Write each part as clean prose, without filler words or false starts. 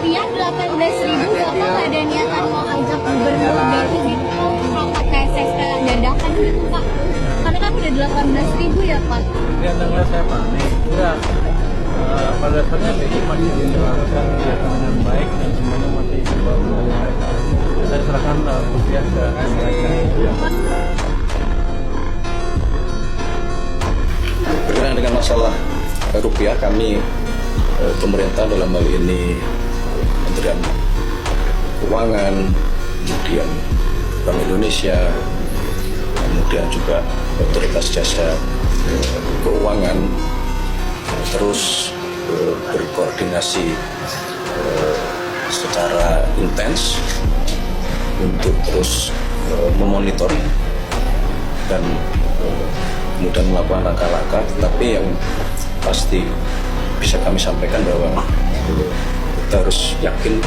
rupiah 18.000, Bapak nggak ada niatan mau ajak gubernur baru gitu angkat PSS dadakan gitu Pak? Karena kan udah 18.000 ya Pak. Kelihatannya saya panik. Enggak. Pada dasarnya BI masih menjalankan kegiatan dengan baik dan semuanya masih baru baik. Saya serahkan rupiah ke mereka. Berkenaan dengan masalah rupiah, kami pemerintah dalam hal ini Kementerian Keuangan, kemudian Bank Indonesia, kemudian juga Otoritas Jasa Keuangan terus berkoordinasi secara intens untuk terus memonitor dan kemudian melakukan langkah-langkah, tetapi yang pasti bisa kami sampaikan bahwa kita harus yakin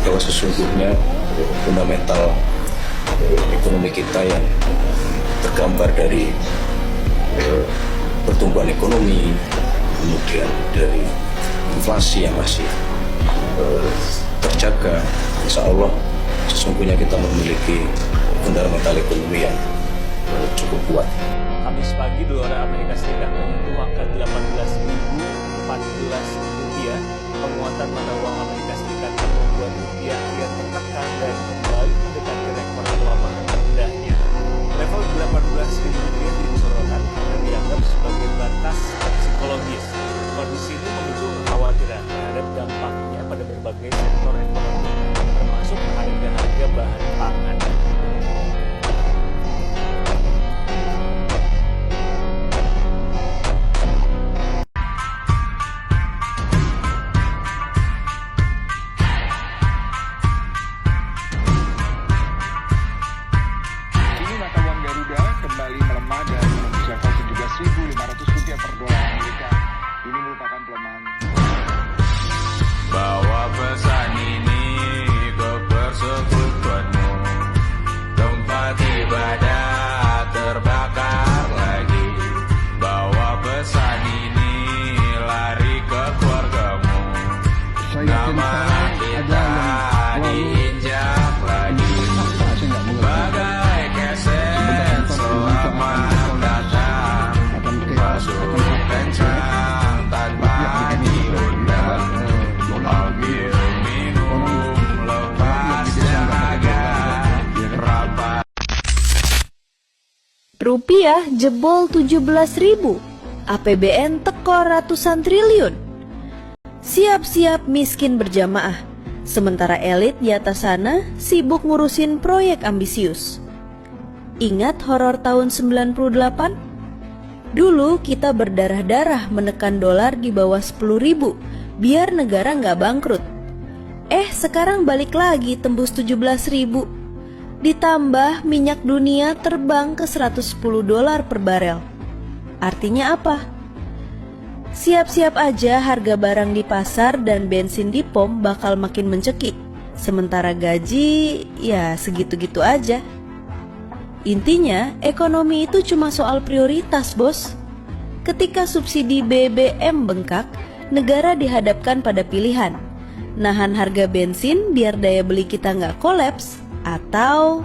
bahwa sesungguhnya fundamental ekonomi kita yang tergambar dari pertumbuhan ekonomi, kemudian dari inflasi yang masih terjaga, insya Allah sesungguhnya kita memiliki fundamental ekonomi yang cukup kuat. Kamis pagi dolar Amerika Serikat menyentuh angka 18.014 rupiah. Penguatan mata uang Amerika Serikat yang membuat rupiah kian tertekan dan kembali mendekati rekor lama terendahnya. Level 18.000 rupiah disorotan karena dianggap sebagai batas psikologis. Kondisi ini memicu kekhawatiran terhadap dampaknya pada berbagai sektor ekonomi, termasuk harga-harga bahan pangan. Kembali melemah dan mencapai 17.500 rupiah per dolar Amerika. Ini merupakan pelemahan. Bawa pesan ini ke persekutuanmu, tempat ibadah terbakar lagi. Bawa pesan ini lari ke keluargamu, nama kita diinjak lagi. Bagai keset selamat datang, masuk kencang tanpa diundang. Ambil minum lepas jaga rapat. Rupiah jebol 17.000, APBN tekor ratusan triliun. Siap-siap miskin berjamaah, sementara elit di atas sana sibuk ngurusin proyek ambisius. Ingat horor tahun 98? Dulu kita berdarah-darah menekan dolar di bawah 10.000 biar negara nggak bangkrut. Sekarang balik lagi tembus 17.000. Ditambah minyak dunia terbang ke 110 dolar per barel. Artinya apa? Siap-siap aja harga barang di pasar dan bensin di pom bakal makin mencekik. Sementara gaji ya segitu-gitu aja. Intinya ekonomi itu cuma soal prioritas, bos. Ketika subsidi BBM bengkak, negara dihadapkan pada pilihan: nahan harga bensin biar daya beli kita nggak kolaps, atau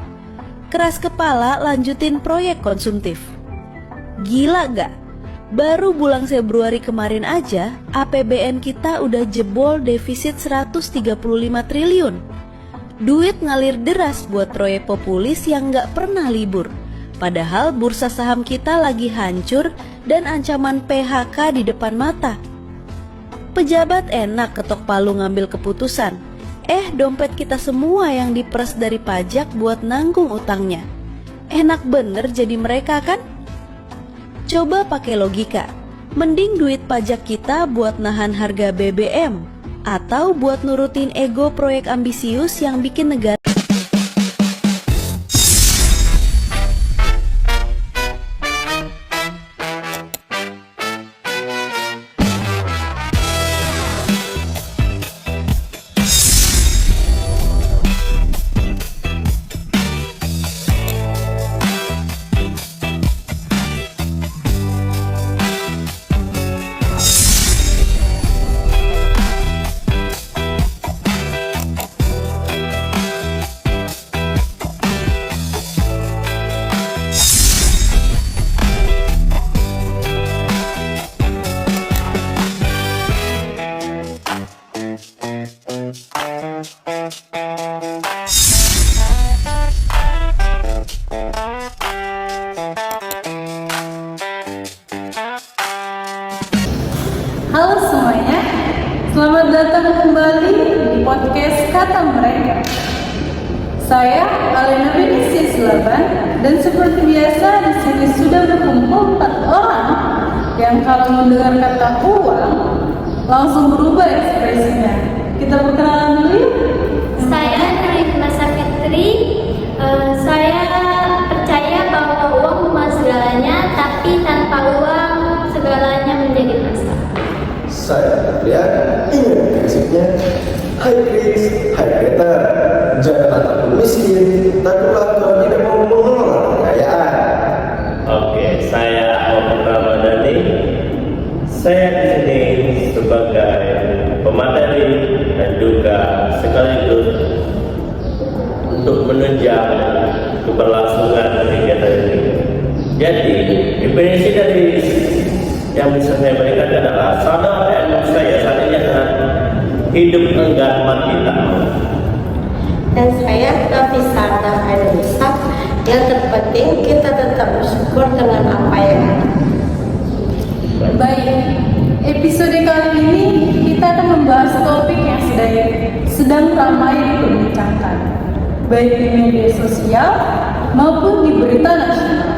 keras kepala lanjutin proyek konsumtif. Gila gak? Baru bulan Februari kemarin aja APBN kita udah jebol defisit 135 triliun. Duit ngalir deras buat proyek populis yang gak pernah libur. Padahal bursa saham kita lagi hancur dan ancaman PHK di depan mata. Pejabat enak ketok palu ngambil keputusan. Dompet kita semua yang diperes dari pajak buat nanggung utangnya. Enak bener jadi mereka kan? Coba pakai logika. Mending duit pajak kita buat nahan harga BBM atau buat nurutin ego proyek ambisius yang bikin negara Halo semuanya, selamat datang kembali di podcast Kata Mereka. Saya Alena Benisi Sulaban, dan seperti biasa di sini sudah berkumpul 4 orang yang kalau mendengar kata uang langsung berubah ekspresinya. Kita perkenalan dulu yuk. Saya Nurifnasa Fitri. Saya percaya bahwa uang bukan segalanya, tapi tanpa uang segalanya menjadi masalah. Saya lihat ini prinsipnya high risk, high return. Jangan takut miskin, takutlah kalau tidak mau mengelola kekayaan. Oke, saya Muhammad Ramadhani. Saya di sini sebagai pemateri dan juga sekaligus untuk menunjang keberlangsungan kegiatan ini. Jadi, definisi dari yang bisa saya berikan adalah saudara dan saya saat ini adalah hidup enggak mati tak mau. Dan saya Nafisa Ainisa. Yang terpenting kita tetap bersyukur dengan apa yang ada. Baik, episode kali ini kita akan membahas topik yang sedang ramai diperbincangkan, baik di media sosial maupun di berita nasional,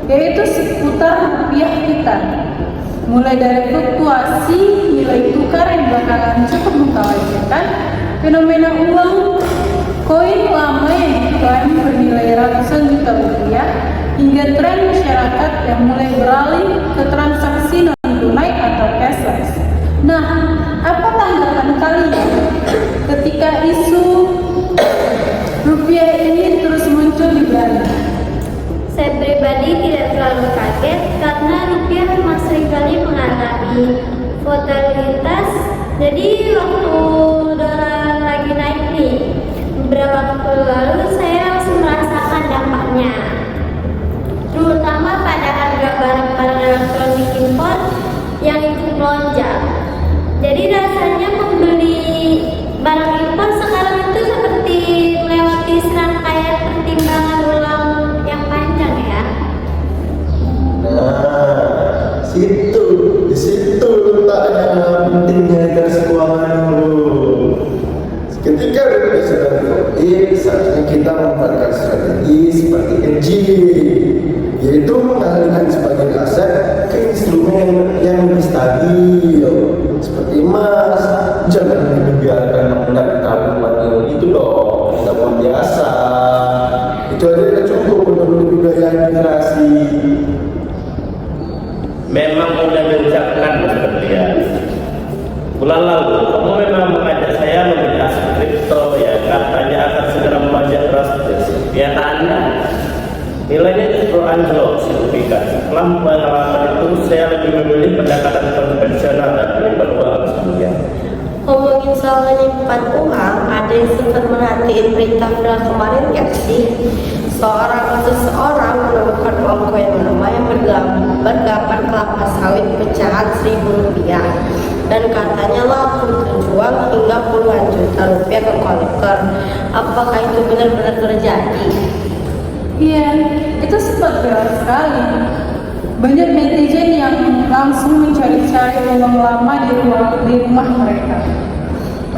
yaitu seputar rupiah kita. Mulai dari fluktuasi nilai tukar yang belakangan cukup mengkhawatirkan, fenomena uang koin lama yang diklaim bernilai ratusan juta rupiah, hingga tren masyarakat yang mulai beralih ke transaksi non-tunai atau cashless. Nah, apa tanggapan kalian ketika isu rupiah ini terus muncul di Bali? Saya pribadi tidak terlalu kaget karena rupiah memang seringkali mengalami volatilitas. Jadi waktu dolar lagi naik nih, beberapa waktu lalu saya langsung merasakan dampaknya, terutama pada harga barang-barang elektronik impor yang ikut melonjak. Jadi rasanya membeli barang impor sekarang itu seperti melewati serangkaian pertimbangan ulang yang panjang ya. Nah, di situ letaknya pentingnya garis keuangan dulu. Ketika rupiah sedang terkoreksi, seharusnya kita membuatkan strategi seperti hedging, yaitu mengalihkan sebagian aset ke instrumen yang lebih stabil, seperti emas. Jangan dibiarkan mengendap tabungan itu dong, tabungan biasa. Itu aja sudah cukup untuk budaya inflasi. Memang sudah diucapkan seperti ya. Bulan lalu kamu memang mengajak saya membeli aset kripto, ya katanya akan segera melonjak drastis. Kenyataannya nilainya justru anjlok signifikan. Setelah pengalaman itu saya lebih memilih pendekatan konvensional dan menimbul uang sebelumnya. Ngomongin soal menyimpan uang, ada yang sempat merhatiin berita viral kemarin gak sih? Seseorang menemukan uang koin lama yang bergambar kelapa sawit pecahan Rp1.000 dan katanya laku terjual hingga puluhan juta rupiah ke kolektor. Apakah itu benar-benar terjadi? Iya, itu sempat viral sekali. Banyak netizen yang langsung mencari-cari uang lama di rumah mereka,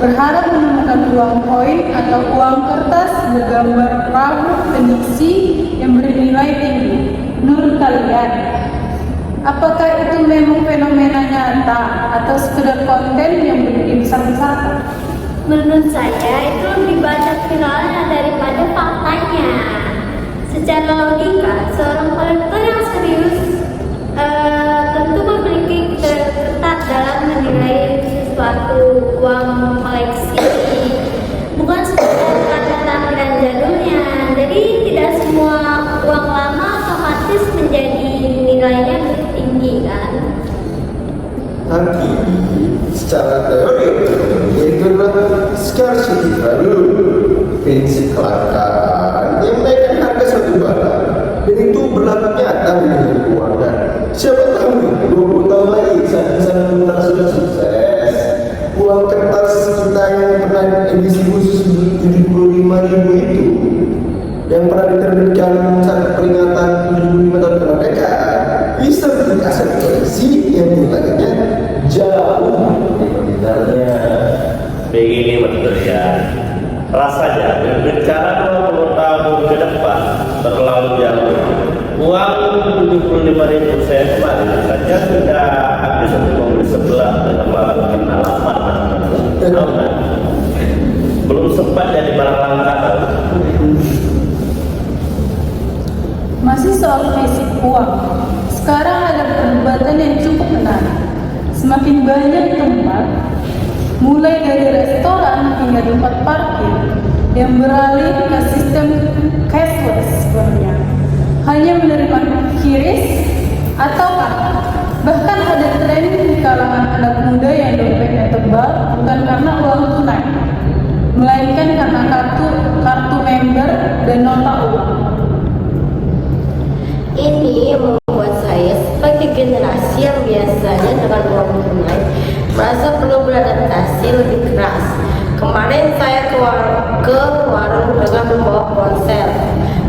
berharap menemukan uang koin atau uang kertas bergambar perahu penisi yang bernilai tinggi. Menurut kalian, apakah itu memang fenomena nyata atau sekedar konten yang dibesar-besarkan? Menurut saya itu lebih banyak viralnya daripada faktanya. Secara logika, seorang kolektor yang serius tentu memiliki ketat dalam menilai sesuatu uang koleksi, bukan sekedar karena tampilan jadulnya. Jadi tidak semua uang lama otomatis menjadi nilainya lebih tinggi kan? Tapi secara teori itu adalah scarcity value, prinsip kelangkaan yang menaikkan harga suatu barang, dan itu berlaku nyata di dunia keuangan. Siapa tahu 20 tahun lagi saat kita sudah sukses, uang kertas kita yang pernah edisi khusus 75.000 itu yang pernah diterbitkan saat peringatan 75 tahun kemerdekaan bisa menjadi aset koleksi yang nilainya jauh sebenarnya. Begini betul ya. Rasanya berbicara 20 tahun ke depan terlalu jauh. Uang 75.000 saya kemarin saja sudah habis untuk membeli sebelah dengan melakukan halaman. Belum sempat jadi barang langka. Masih soal fisik uang. Sekarang ada perdebatan yang cukup menarik. Semakin banyak tempat, mulai dari restoran hingga tempat parkir, yang beralih ke sistem cashless sebenarnya. Hanya menerima QRIS atau kartu. Bahkan ada tren di kalangan anak muda yang dompetnya tebal bukan karena uang tunai, melainkan karena kartu member dan nota uang. Ini membuat saya sebagai generasi yang biasanya dengan uang tunai merasa perlu beradaptasi lebih keras. Kemarin saya ke warung dengan membawa ponsel,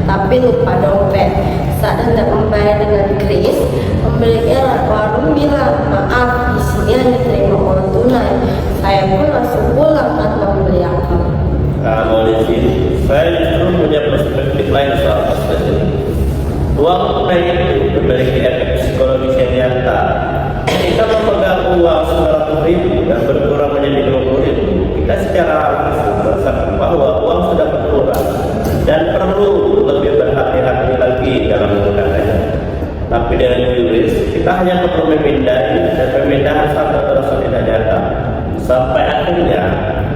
tapi lupa dompet. Saat hendak membayar dengan kris, pemiliknya warung bilang, maaf, di sini hanya terima uang tunai. Saya pun langsung pulang tanpa membeli apa. Kamu di sini, saya justru punya perspektif lain soal kasus ini. Uang tunai itu memiliki efek psikologis yang nyata. Kita memegang uang 100.000 dan berkurang menjadi 20.000, kita secara langsung merasakan bahwa uang sudah berkurang dan perlu lebih berhati-hati lagi dalam menggunakannya. Tapi dengan QRIS, kita hanya perlu memindai dan pemindahan saldo terasa tidak nyata. Sampai akhirnya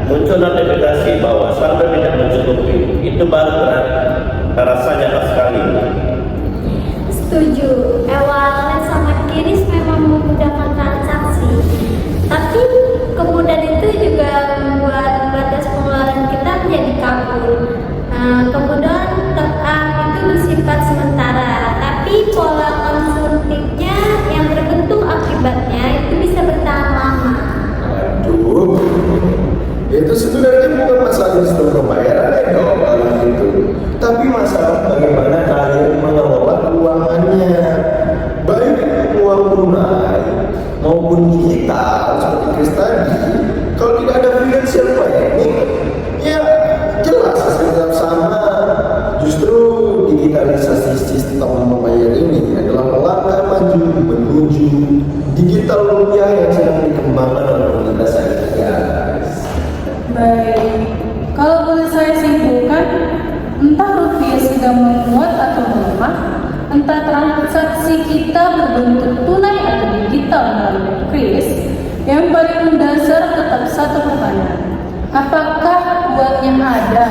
muncul notifikasi bahwa saldo tidak mencukupi. Itu baru terasa nyata sekali. Setuju, e-wallet sama QRIS memang memudahkan transaksi, tapi kemudahan itu juga membuat batas pengeluaran kita menjadi kabur. Kemudahan itu bersifat sementara, tapi pola konsumtifnya yang terbentuk akibatnya itu bisa bertahan lama. Aduh, itu sebenarnya bukan masalah sistem pembayaran ya dong itu, tapi masalah bagaimana kalian mengelola keuangannya, baik uang tunai maupun digital seperti Chris tadi. Kalau tidak ada financial planning, ya jelas hasilnya sama. Justru digitalisasi sistem pembayaran ini adalah langkah maju menuju digital rupiah yang sedang dikembangkan oleh pemerintah saya. Baik, kalau boleh saya simpulkan, entah rupiah sudah menguat atau melemah, entah transaksi kita berbentuk tunai atau digital melalui QRIS, yang paling mendasar tetap satu pertanyaan: apakah uangnya ada?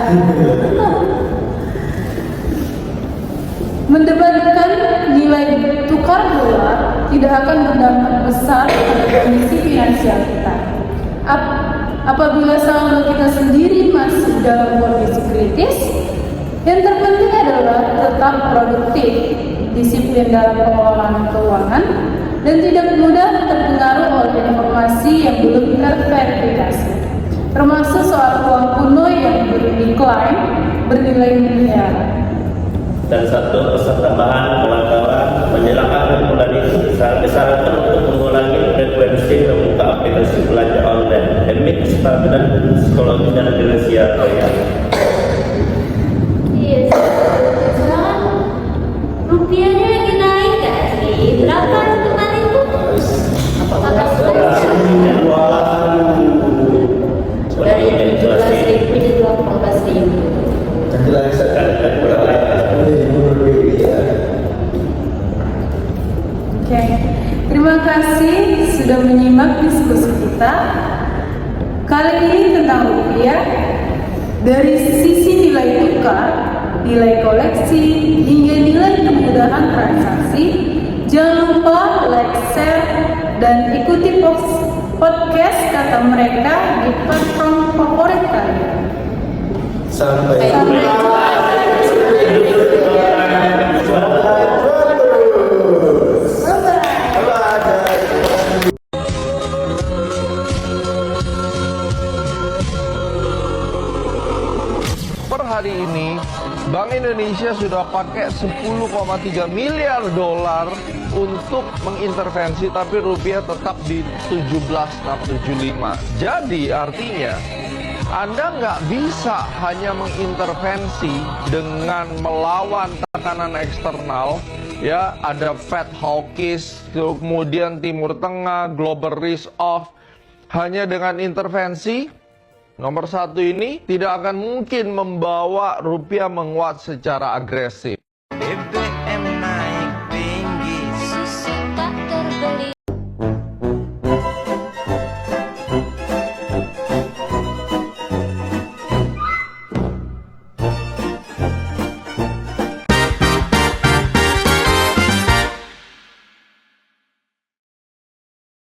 Mendebatkan nilai tukar dolar tidak akan berdampak besar pada kondisi finansial kita. Apabila saldo kita sendiri masih dalam kondisi kritis, yang terpenting adalah tetap produktif, disiplin dalam pengelolaan keuangan, dan tidak mudah terpengaruh oleh informasi yang belum terverifikasi, termasuk soal uang kuno yang diklaim bernilai miliar. Dan satu pesan tambahan kawan-kawan, menjelang akhir bulan ini saya disarankan untuk mengurangi frekuensi membuka aplikasi belanja online demi kestabilan psikologi dan finansial kalian. Iya, sekarang rupiahnya lagi naik gak sih? Berapa kemarin tuh? Dari 17.000 jadi 18.000. Oke, terima kasih sudah menyimak diskusi kita. Kali ini tentang rupiah, dari sisi nilai tukar, nilai koleksi, hingga nilai kemudahan transaksi. Jangan lupa like, share, dan ikuti podcast kata mereka di platform favorit kalian. Sampai jumpa. hari ini Bank Indonesia sudah pakai 10,3 miliar dolar untuk mengintervensi, tapi rupiah tetap di 17,75. Jadi artinya Anda nggak bisa hanya mengintervensi dengan melawan tekanan eksternal. Ya, ada Fed hawkish, kemudian Timur Tengah, global risk off. Hanya dengan intervensi nomor satu ini tidak akan mungkin membawa rupiah menguat secara agresif.